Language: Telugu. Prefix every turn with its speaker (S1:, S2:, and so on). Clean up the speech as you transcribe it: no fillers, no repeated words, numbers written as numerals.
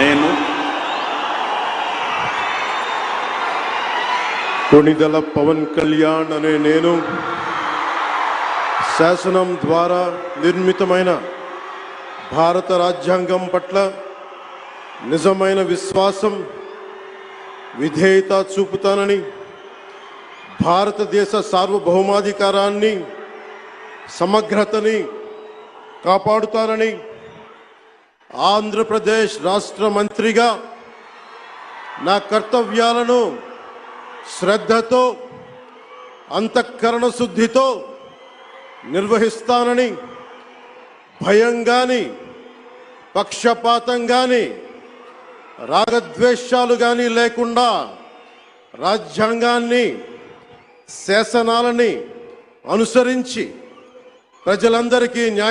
S1: నేను
S2: కొణిదెల పవన్ కళ్యాణ్ అనే నేను శాసనం ద్వారా నిర్మితమైన భారత రాజ్యాంగం పట్ల నిజమైన విశ్వాసం విధేయత చూపుతానని, భారతదేశ సార్వభౌమాధికారాన్ని సమగ్రతని కాపాడుతానని, ఆంధ్రప్రదేశ్ రాష్ట్ర మంత్రిగా నా కర్తవ్యాలను శ్రద్ధతో అంతఃకరణ శుద్ధితో నిర్వహిస్తానని, భయం గాని పక్షపాతం గాని రాగద్వేషాలు గాని లేకుండా రాజ్యాంగాన్ని శాసనాలని అనుసరించి ప్రజలందరికీ న్యాయం